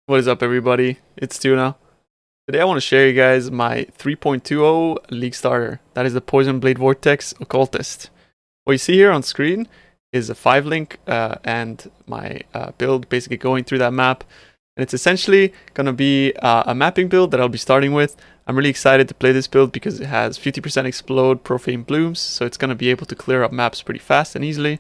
What is up, everybody? It's Tuna. Today I want to share you guys my 3.20 League starter. That is the Poison Blade Vortex Occultist. What you see here on screen is a 5-link and my build basically going through that map. And it's essentially going to be a mapping build that I'll be starting with. I'm really excited to play this build because it has 50% explode profane blooms, so it's going to be able to clear up maps pretty fast and easily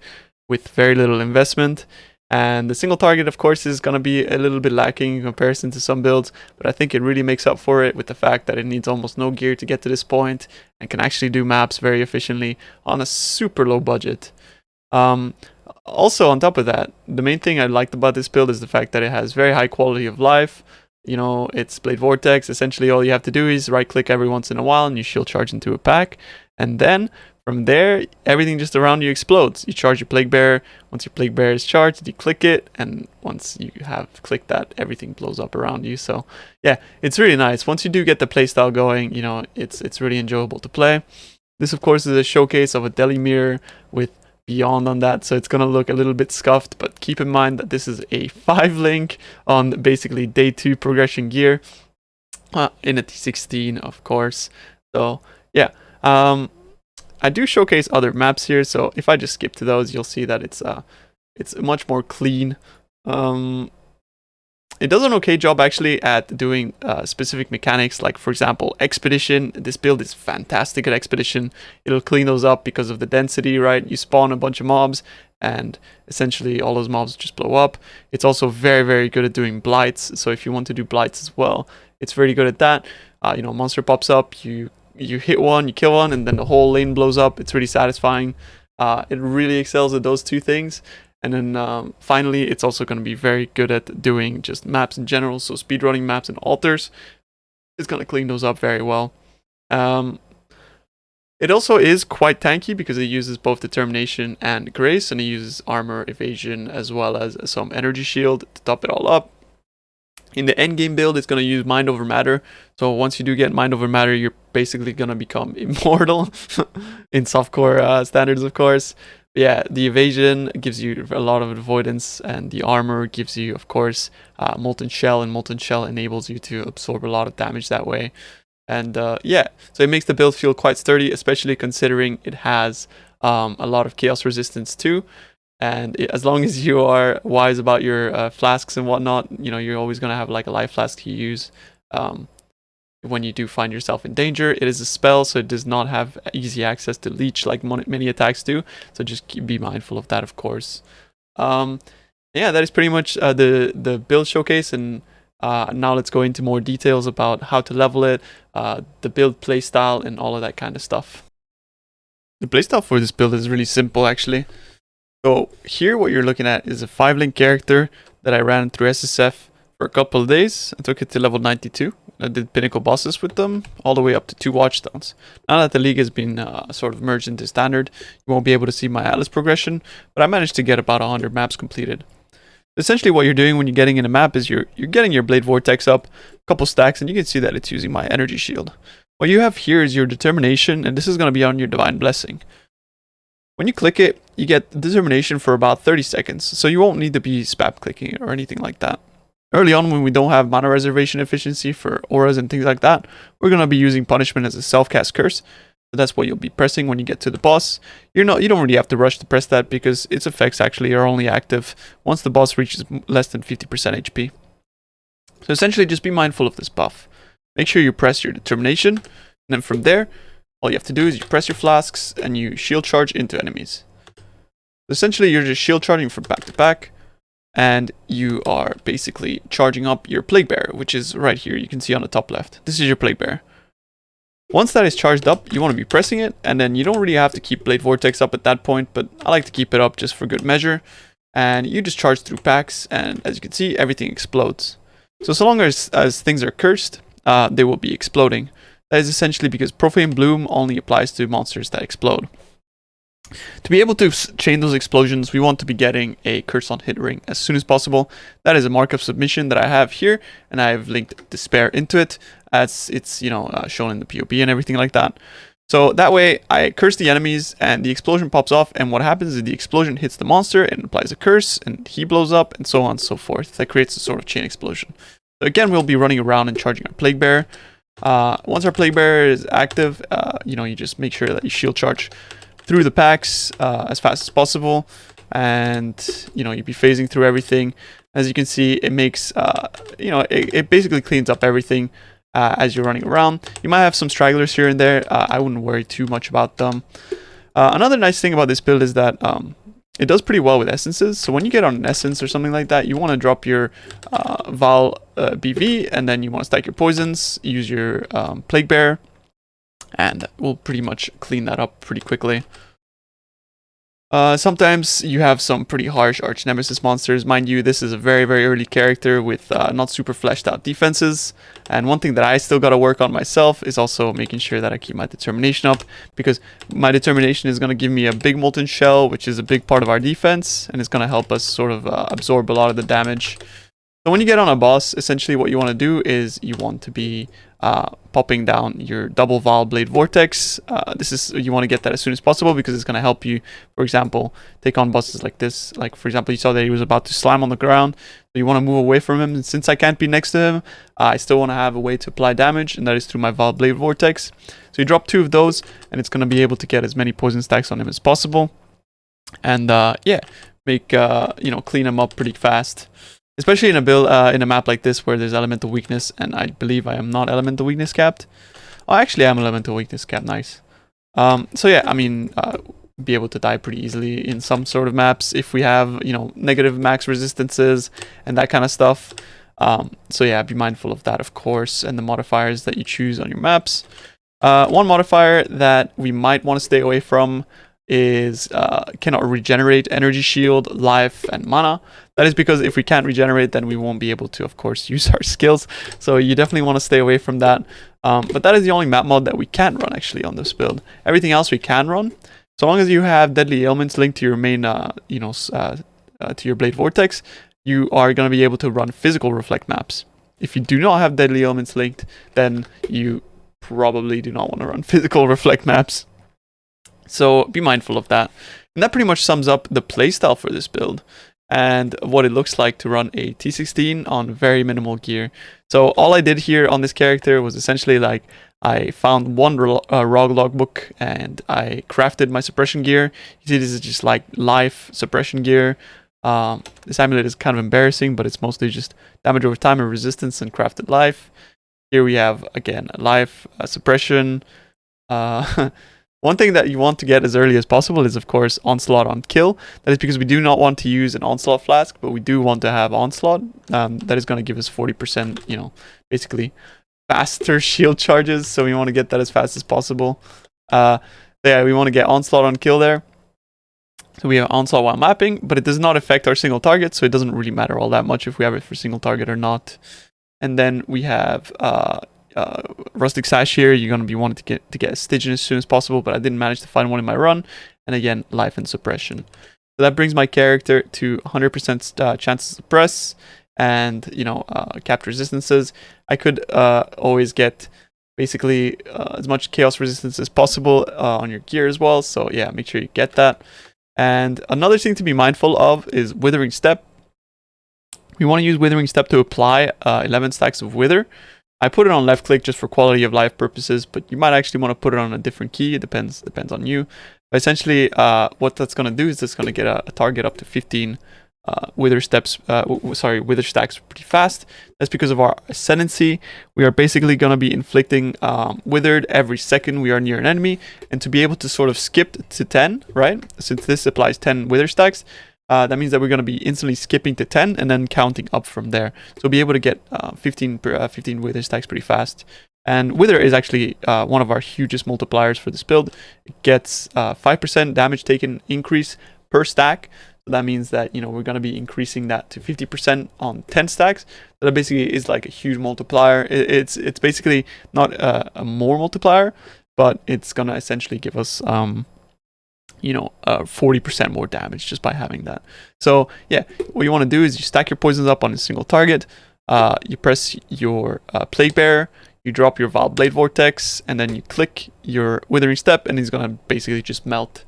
with very little investment. And the single target, of course, is going to be a little bit lacking in comparison to some builds, but I think it really makes up for it with the fact that it needs almost no gear to get to this point and can actually do maps very efficiently on a super low budget. Also, on top of that, the main thing I liked about this build is the fact that it has very high quality of life. You know, it's Blade Vortex. Essentially, all you have to do is right-click every once in a while and you shield charge into a pack. And then from there, everything just around you explodes. You charge your Plague Bearer. Once your Plague Bearer is charged, you click it, and once you have clicked that, everything blows up around you. So yeah, it's really nice. Once you do get the playstyle going, you know, it's really enjoyable to play. This, of course, is a showcase of a deli mirror with Beyond on that, so it's gonna look a little bit scuffed, but keep in mind that this is a 5-link on basically day 2 progression gear in a T16, of course. So yeah, I do showcase other maps here, so if I just skip to those, you'll see that it's much more clean. It does an okay job actually at doing specific mechanics, like for example Expedition. This build is fantastic at Expedition. It'll clean those up because of the density, right? You spawn a bunch of mobs and essentially all those mobs just blow up. It's also very good at doing blights, so if you want to do blights as well, it's very good at that. You know, monster pops up, you hit one, you kill one, and then the whole lane blows up. It's really satisfying. It really excels at those two things. And then finally, it's also going to be very good at doing just maps in general. So speedrunning maps and altars is going to clean those up very well. It also is quite tanky because it uses both determination and grace, and it uses armor, evasion, as well as some energy shield to top it all up. In the endgame build, it's going to use Mind Over Matter. So once you do get Mind Over Matter, you're basically going to become immortal in softcore standards, of course. Yeah, the evasion gives you a lot of avoidance, and the armor gives you, of course, Molten Shell, and Molten Shell enables you to absorb a lot of damage that way. And yeah, so it makes the build feel quite sturdy, especially considering it has a lot of chaos resistance too. And as long as you are wise about your flasks and whatnot, you know, you're always going to have like a life flask to use when you do find yourself in danger. It is a spell, so it does not have easy access to leech like many attacks do, so just be mindful of that, of course. Yeah, that is pretty much the build showcase, and now let's go into more details about how to level it, the build playstyle, and all of that kind of stuff. The playstyle for this build is really simple, actually. So here what you're looking at is a 5-link character that I ran through SSF for a couple of days. I took it to level 92. I did pinnacle bosses with them, all the way up to 2 watchstones. Now that the league has been sort of merged into standard, you won't be able to see my Atlas progression, but I managed to get about 100 maps completed. Essentially what you're doing when you're getting in a map is you're getting your Blade Vortex up, a couple stacks, and you can see that it's using my energy shield. What you have here is your determination, and this is going to be on your divine blessing. When you click it, you get determination for about 30 seconds, so you won't need to be spam clicking it or anything like that. Early on, when we don't have mana reservation efficiency for auras and things like that, we're going to be using punishment as a self-cast curse. So that's what you'll be pressing when you get to the boss. You don't really have to rush to press that because its effects actually are only active once the boss reaches less than 50% HP. So essentially, just be mindful of this buff. Make sure you press your determination, and then from there, all you have to do is you press your flasks and you shield charge into enemies. Essentially, you're just shield charging from back to back, and you are basically charging up your Plague Bearer, which is right here. You can see on the top left. This is your Plague Bearer. Once that is charged up, you want to be pressing it, and then you don't really have to keep Blade Vortex up at that point, but I like to keep it up just for good measure. And you just charge through packs, and as you can see, everything explodes. So long as things are cursed, they will be exploding. That is essentially because Profane Bloom only applies to monsters that explode. To be able to chain those explosions, we want to be getting a Curse on Hit ring as soon as possible. That is a markup submission that I have here, and I have linked Despair into it, as it's, you know, shown in the POB and everything like that. So that way I curse the enemies and the explosion pops off, and what happens is the explosion hits the monster and applies a curse and he blows up and so on and so forth. That creates a sort of chain explosion. So again, we'll be running around and charging our Plague Bearer. Once our Plague Bearer is active, you just make sure that you shield charge through the packs as fast as possible, and you'd be phasing through everything. As you can see, it makes it basically cleans up everything as you're running around. You might have some stragglers here and there. I wouldn't worry too much about them. Another nice thing about this build is that it does pretty well with essences. So when you get on an essence or something like that, you want to drop your Val BV, and then you want to stack your poisons, use your Plague Bearer, and we'll pretty much clean that up pretty quickly. Sometimes you have some pretty harsh arch nemesis monsters. Mind you, this is a very, very early character with not super fleshed out defenses. And one thing that I still got to work on myself is also making sure that I keep my determination up, because my determination is going to give me a big molten shell, which is a big part of our defense, and it's going to help us sort of absorb a lot of the damage. So when you get on a boss, essentially what you want to do is you want to be popping down your double Blade Vortex. You want to get that as soon as possible, because it's going to help you, for example, take on bosses like this. Like, for example, you saw that he was about to slam on the ground, so you want to move away from him. And since I can't be next to him, I still want to have a way to apply damage, and that is through my Blade Vortex. So you drop 2 of those, and it's going to be able to get as many poison stacks on him as possible. And clean him up pretty fast. Especially in a build, in a map like this where there's elemental weakness, and I believe I am not elemental weakness capped. Oh, actually, I am elemental weakness capped. Nice. So yeah, I mean, be able to die pretty easily in some sort of maps if we have, negative max resistances and that kind of stuff. So yeah, be mindful of that, of course, and the modifiers that you choose on your maps. One modifier that we might want to stay away from is cannot regenerate energy shield, life, and mana. That is because if we can't regenerate, then we won't be able to, of course, use our skills. So you definitely want to stay away from that. But that is the only map mod that we can't run actually on this build. Everything else we can run, so long as you have deadly ailments linked to your main, to your Blade Vortex, you are going to be able to run physical reflect maps. If you do not have deadly ailments linked, then you probably do not want to run physical reflect maps. So be mindful of that. And that pretty much sums up the playstyle for this build and what it looks like to run a T16 on very minimal gear. So all I did here on this character was essentially like I found one ROG logbook and I crafted my suppression gear. You see, this is just like life suppression gear. This amulet is kind of embarrassing, but it's mostly just damage over time and resistance and crafted life. Here we have, again, life, suppression. One thing that you want to get as early as possible is, of course, Onslaught on kill. That is because we do not want to use an Onslaught flask, but we do want to have Onslaught. That is going to give us 40%, basically faster shield charges. So we want to get that as fast as possible. Yeah, we want to get Onslaught on kill there. So we have Onslaught while mapping, but it does not affect our single target, so it doesn't really matter all that much if we have it for single target or not. And then we have Rustic Sash here. You're going to be wanting to get a Stygian as soon as possible, but I didn't manage to find one in my run. And again, life and suppression. So that brings my character to 100% chance to suppress and, capture resistances. I could always get basically as much chaos resistance as possible on your gear as well. So yeah, make sure you get that. And another thing to be mindful of is Withering Step. We want to use Withering Step to apply 11 stacks of Wither. I put it on left click just for quality of life purposes, but you might actually want to put it on a different key. It depends on you. But essentially, what that's going to do is it's going to get a target up to 15 Wither stacks pretty fast. That's because of our Ascendancy. We are basically going to be inflicting Withered every second we are near an enemy, and to be able to sort of skip to 10, right? Since this applies 10 Wither stacks, that means that we're going to be instantly skipping to 10 and then counting up from there. So be able to get 15 Wither stacks pretty fast. And Wither is actually one of our hugest multipliers for this build. It gets 5% damage taken increase per stack. So that means that, we're going to be increasing that to 50% on 10 stacks. So that basically is like a huge multiplier. It's basically not a more multiplier, but it's going to essentially give us 40% more damage just by having that. So yeah, what you want to do is you stack your poisons up on a single target. You press your Plague Bearer. you drop your Blade Vortex, and then you click your Withering Step, and he's gonna basically just melt.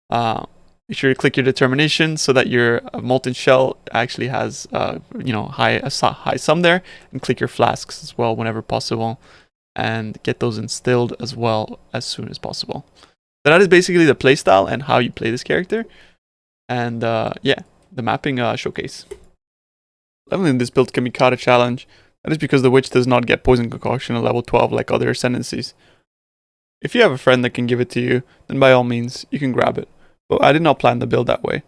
Make sure you click your determination so that your molten shell actually has high sum there, and click your flasks as well whenever possible, and get those instilled as well as soon as possible. So that is basically the playstyle and how you play this character, and yeah, the mapping showcase. Leveling this build can be quite a challenge. That is because the witch does not get poison concoction at level 12 like other ascendancies. If you have a friend that can give it to you, then by all means you can grab it. But I did not plan the build that way.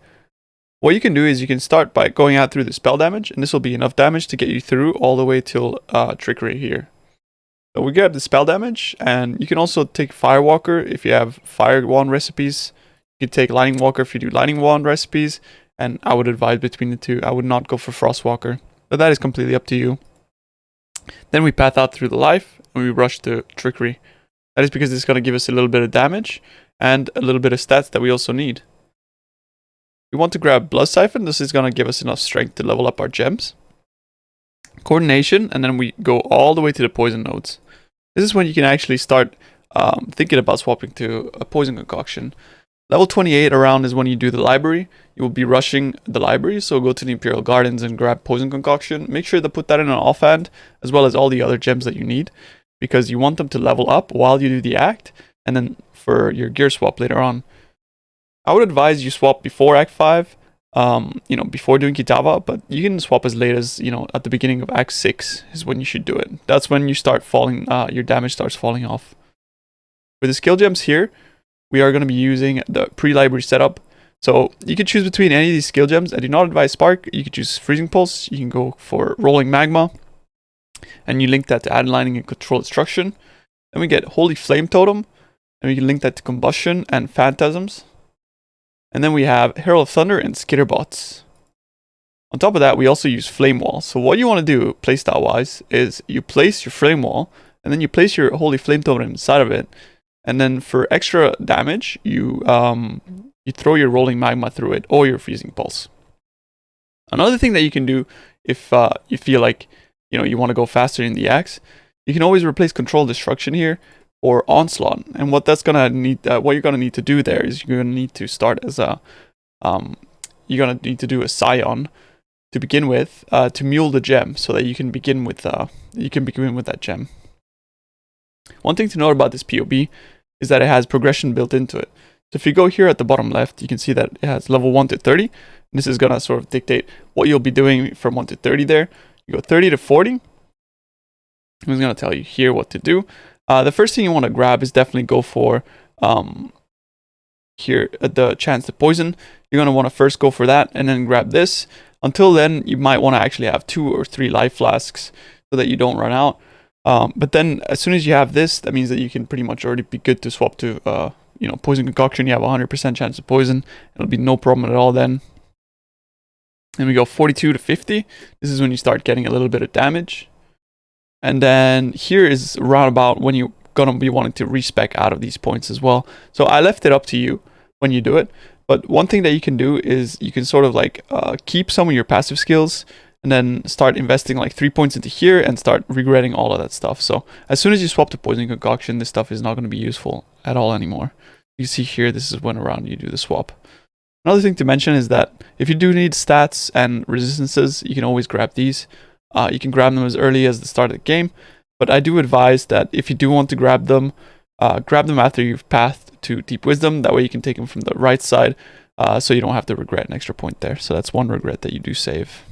What you can do is you can start by going out through the spell damage, and this will be enough damage to get you through all the way till trickery here. So we grab the spell damage, and you can also take Firewalker if you have Fire Wand recipes. You can take Lightning Walker if you do Lightning Wand recipes, and I would advise between the two. I would not go for Frostwalker, but that is completely up to you. Then we path out through the life, and we rush to trickery. That is because it's going to give us a little bit of damage and a little bit of stats that we also need. We want to grab Blood Siphon. This is going to give us enough strength to level up our gems. Coordination, and then we go all the way to the poison nodes. This is when you can actually start thinking about swapping to a poison concoction. Level 28 around is when you do the library. You will be rushing the library, so go to the Imperial Gardens and grab poison concoction. Make sure to put that in an offhand, as well as all the other gems that you need, because you want them to level up while you do the act, and then for your gear swap later on. I would advise you swap before Act 5, before doing Kitava, but you can swap as late as, at the beginning of Act 6 is when you should do it. That's when you start falling, your damage starts falling off. For the skill gems here, we are going to be using the pre-library setup. So you can choose between any of these skill gems. I do not advise Spark. You can choose Freezing Pulse. You can go for Rolling Magma. And you link that to Add Lining and Control Destruction. Then we get Holy Flame Totem. And we can link that to Combustion and Phantasms. And then we have Herald of Thunder and Skitterbots. On top of that, we also use Flame Wall. So what you want to do, playstyle-wise, is you place your Flame Wall, and then you place your Holy Flame Totem inside of it. And then for extra damage, you throw your Rolling Magma through it, or your Freezing Pulse. Another thing that you can do if you feel like you want to go faster in the axe, you can always replace Control Destruction here or Onslaught. And what you're gonna need to do there is you're gonna need to start as a you're gonna need to do a Scion to begin with to mule the gem, so that you can begin with that gem. One thing to note about this POB is that it has progression built into it. So if you go here at the bottom left, you can see that it has level 1 to 30. And this is going to sort of dictate what you'll be doing from 1 to 30 there. You go 30 to 40. I'm just going to tell you here what to do. The first thing you want to grab is definitely go for here the chance to poison. You're going to want to first go for that and then grab this. Until then, you might want to actually have 2 or 3 life flasks so that you don't run out. But then as soon as you have this, that means that you can pretty much already be good to swap to poison concoction. You have 100% chance of poison. It'll be no problem at all then. And we go 42 to 50. This is when you start getting a little bit of damage. And then here is around about when you're gonna be wanting to respec out of these points as well. So I left it up to you when you do it. But one thing that you can do is you can sort of like keep some of your passive skills, and then start investing like 3 points into here and start regretting all of that stuff. So as soon as you swap to poison concoction, this stuff is not going to be useful at all anymore. You see here, this is when around you do the swap. Another thing to mention is that if you do need stats and resistances, you can always grab these. You can grab them as early as the start of the game, but I do advise that if you do want to grab them after you've pathed to Deep Wisdom. That way you can take them from the right side, so you don't have to regret an extra point there. So that's one regret that you do save.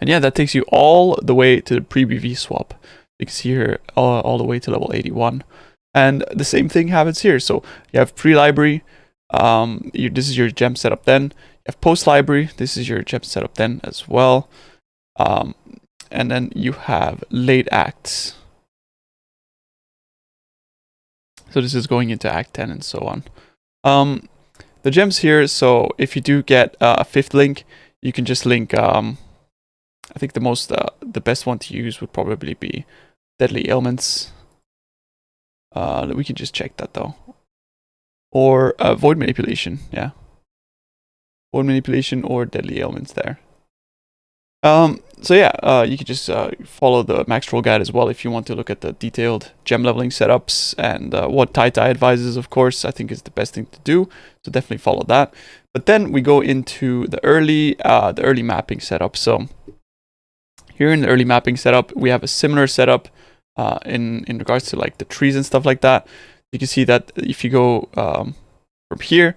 And yeah, that takes you all the way to the pre-BV swap. You can see here all the way to level 81. And the same thing happens here. So you have pre-library. This is your gem setup then. You have post-library. This is your gem setup then as well. And then you have late acts. So this is going into Act 10 and so on. The gems here, so if you do get a 5th link, you can just link... I think the best one to use would probably be Deadly Ailments. We can just check that though. Or Void Manipulation, yeah. Void Manipulation or Deadly Ailments there. So yeah, you could just follow the Maxroll guide as well if you want to look at the detailed gem leveling setups and what Tai advises, of course, I think is the best thing to do. So definitely follow that. But then we go into the early mapping setup. So here in the early mapping setup, we have a similar setup in regards to like the trees and stuff like that. You can see that if you go from here,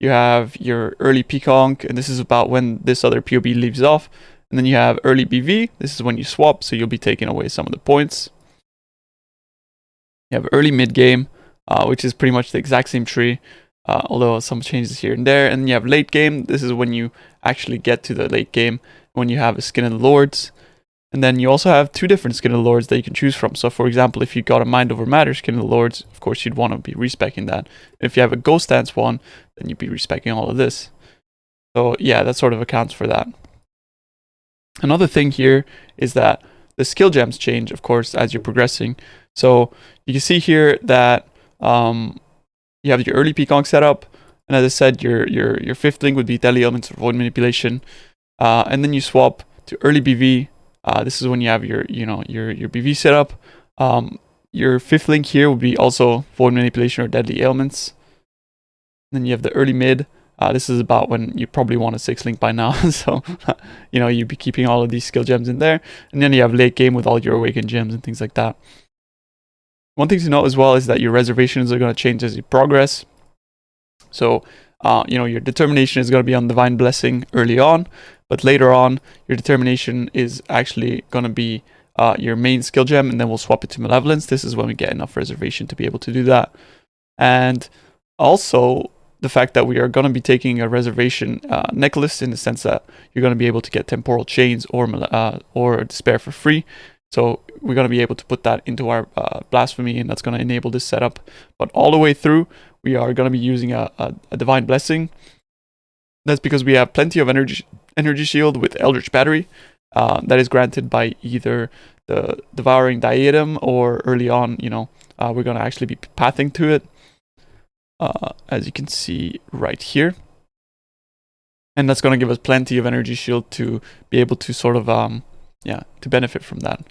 you have your early Peaconk, and this is about when this other POB leaves off. And then you have early BV. This is when you swap, so you'll be taking away some of the points. You have early mid game, which is pretty much the exact same tree, although some changes here and there. And then you have late game. This is when you actually get to the late game, when you have a Skin of the Lords. And then you also have two different Skin of the Lords that you can choose from. So for example, if you got a Mind Over Matter Skin of the Lords, of course you'd want to be respecing that. If you have a Ghost Dance one, then you'd be respecting all of this. So yeah, that sort of accounts for that. Another thing here is that the skill gems change, of course, as you're progressing. So you can see here that you have your early Peaconk setup, and as I said, your fifth link would be Deadly Elements or Void Manipulation, and then you swap to early BV. This is when you have your BV setup. Your fifth link here would be also Void Manipulation or Deadly Ailments. Then you have the early mid. This is about when you probably want a 6-link by now, so you'd be keeping all of these skill gems in there. And then you have late game with all your awakened gems and things like that. One thing to note as well is that your reservations are going to change as you progress. So your determination is going to be on Divine Blessing early on, but later on your determination is actually going to be your main skill gem, and then we'll swap it to Malevolence. This is when we get enough reservation to be able to do that. And also the fact that we are going to be taking a reservation necklace, in the sense that you're going to be able to get Temporal Chains or Despair for free. So we're going to be able to put that into our Blasphemy, and that's going to enable this setup. But all the way through, we are going to be using a Divine Blessing. That's because we have plenty of energy shield with Eldritch Battery that is granted by either the Devouring Diadem, or early on, we're going to actually be pathing to it. As you can see right here, and that's going to give us plenty of energy shield to be able to sort of to benefit from that.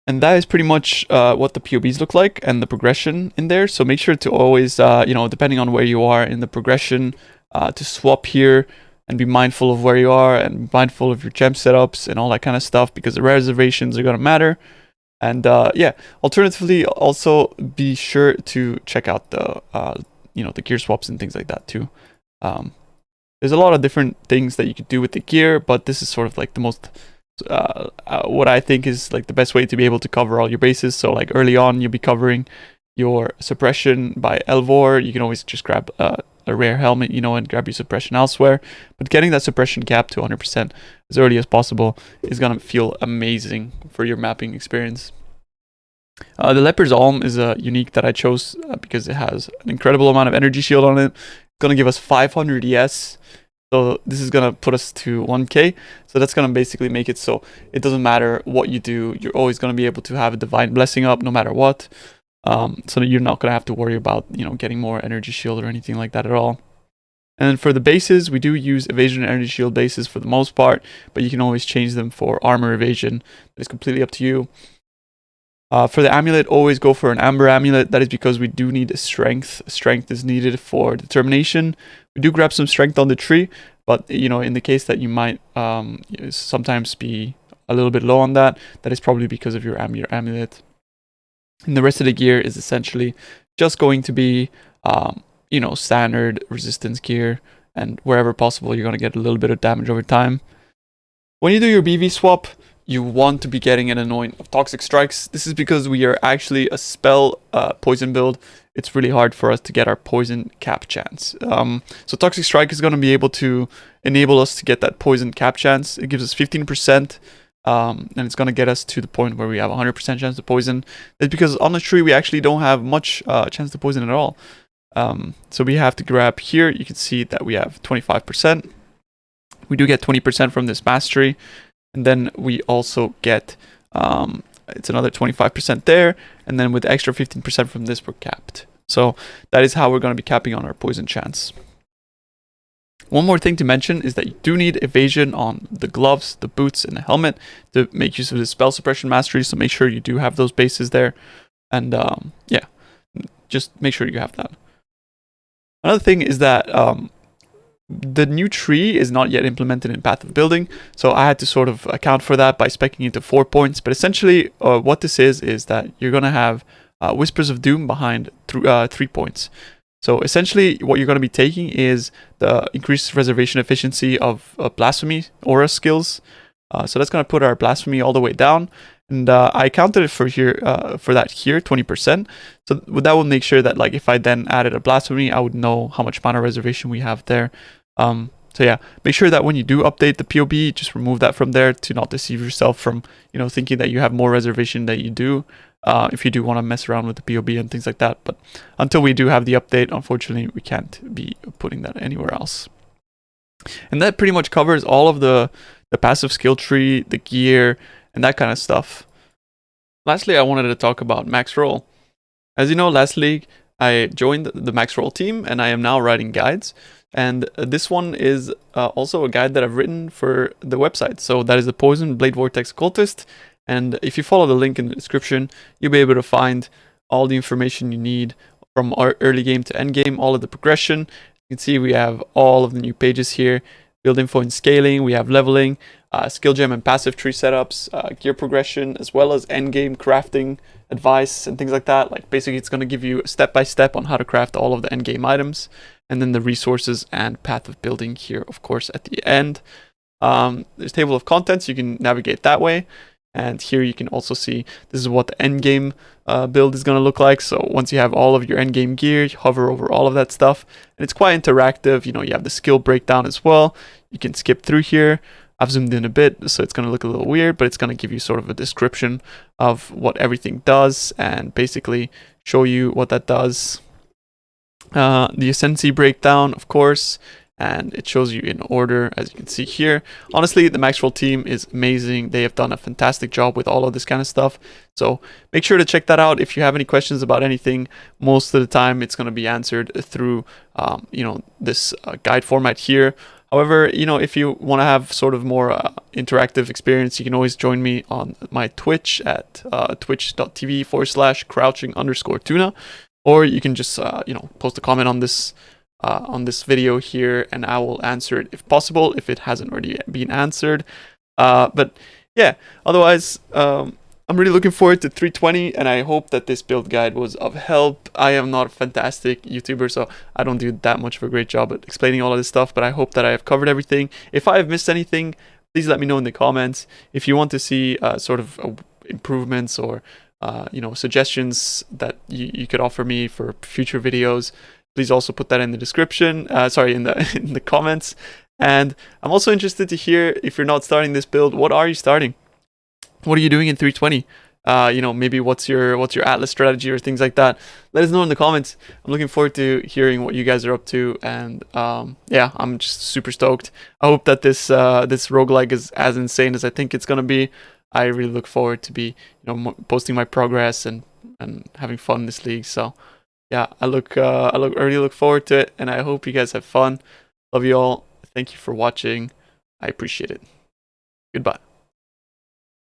And that is pretty much what the POBs look like and the progression in there. So make sure to always depending on where you are in the progression, to swap here and be mindful of where you are and mindful of your gem setups and all that kind of stuff, because the reservations are going to matter. And alternatively, also be sure to check out the the gear swaps and things like that too. There's a lot of different things that you could do with the gear, but this is sort of like the most what I think is like the best way to be able to cover all your bases. So like early on, you'll be covering your suppression by Elvor. You can always just grab a rare helmet, and grab your suppression elsewhere. But getting that suppression cap to 100% as early as possible is going to feel amazing for your mapping experience. The Leper's Alm is a unique that I chose because it has an incredible amount of energy shield on it. It's going to give us 500 ES. So this is going to put us to 1k. So that's going to basically make it so it doesn't matter what you do. You're always going to be able to have a Divine Blessing up no matter what. So you're not going to have to worry about, getting more energy shield or anything like that at all. And then for the bases, we do use evasion and energy shield bases for the most part, but you can always change them for armor evasion. It's completely up to you. For the amulet, always go for an amber amulet. That is because we do need strength. Strength is needed for determination. We do grab some strength on the tree, but in the case that you might sometimes be a little bit low on that, that is probably because of your amulet. And the rest of the gear is essentially just going to be standard resistance gear, and wherever possible you're going to get a little bit of damage over time. When you do your BV swap, you want to be getting an anoint of Toxic Strikes. This is because we are actually a spell poison build. It's really hard for us to get our poison cap chance. So Toxic Strike is going to be able to enable us to get that poison cap chance. It gives us 15%. And it's going to get us to the point where we have 100% chance to poison. It's because on the tree we actually don't have much chance to poison at all. So we have to grab here. You can see that we have 25%. We do get 20% from this mastery. And then we also get, it's another 25% there. And then with the extra 15% from this, we're capped. So that is how we're going to be capping on our poison chance. One more thing to mention is that you do need evasion on the gloves, the boots, and the helmet to make use of the spell suppression mastery, so make sure you do have those bases there. And yeah, just make sure you have that. Another thing is that the new tree is not yet implemented in Path of Building, so I had to sort of account for that by speccing into 4 points. But essentially, what this is that you're going to have Whispers of Doom behind 3 points. So essentially, what you're going to be taking is the increased reservation efficiency of Blasphemy aura skills. So that's going to put our Blasphemy all the way down. And I accounted it for that here, 20%. So that will make sure that, like, if I then added a Blasphemy, I would know how much mana reservation we have there. So yeah, make sure that when you do update the POB, just remove that from there to not deceive yourself from, you know, thinking that you have more reservation than you do. If you do want to mess around with the POB and things like that. But until we do have the update, unfortunately, we can't be putting that anywhere else. And that pretty much covers all of the passive skill tree, the gear, and that kind of stuff. Lastly, I wanted to talk about Maxroll. As you know, last league, I joined the Maxroll team, and I am now writing guides. And this one is also a guide that I've written for the website. So that is the Poison Blade Vortex Occultist. And if you follow the link in the description, you'll be able to find all the information you need from our early game to end game, all of the progression. You can see we have all of the new pages here. Build info and scaling, we have leveling, skill gem and passive tree setups, gear progression, as well as end game crafting advice and things like that. Like, basically, it's going to give you step by step on how to craft all of the end game items, and then the resources and path of building here, of course, at the end. There's table of contents, you can navigate that way. And here you can also see this is what the end game build is going to look like. So once you have all of your end game gear, you hover over all of that stuff, and it's quite interactive. You know, you have the skill breakdown as well. You can skip through here. I've zoomed in a bit, so it's going to look a little weird, but it's going to give you sort of a description of what everything does and basically show you what that does. The Ascendancy breakdown, of course, and it shows you in order, as you can see here. Honestly, the Maxroll team is amazing. They have done a fantastic job with all of this kind of stuff. So make sure to check that out. If you have any questions about anything, most of the time it's going to be answered through, you know, this guide format here. However, you know, if you want to have sort of more interactive experience, you can always join me on my Twitch at twitch.tv/crouching_tuna, or you can just, you know, post a comment on this video here, and I will answer it if possible, if it hasn't already been answered. But yeah, otherwise, I'm really looking forward to 3.20, and I hope that this build guide was of help. I am not a fantastic YouTuber, so I don't do that much of a great job at explaining all of this stuff, but I hope that I have covered everything. If I have missed anything, please let me know in the comments. If you want to see sort of improvements or you know, suggestions that you could offer me for future videos, please also put that in the description, in the comments. And I'm also interested to hear, if you're not starting this build, what are you starting? What are you doing in 3.20? You know, maybe what's your Atlas strategy or things like that. Let us know in the comments. I'm looking forward to hearing what you guys are up to, and yeah, I'm just super stoked. I hope that this roguelike is as insane as I think it's gonna be. I really look forward to be, you know, posting my progress and having fun in this league. So yeah, I really look forward to it, and I hope you guys have fun. Love you all. Thank you for watching. I appreciate it. Goodbye.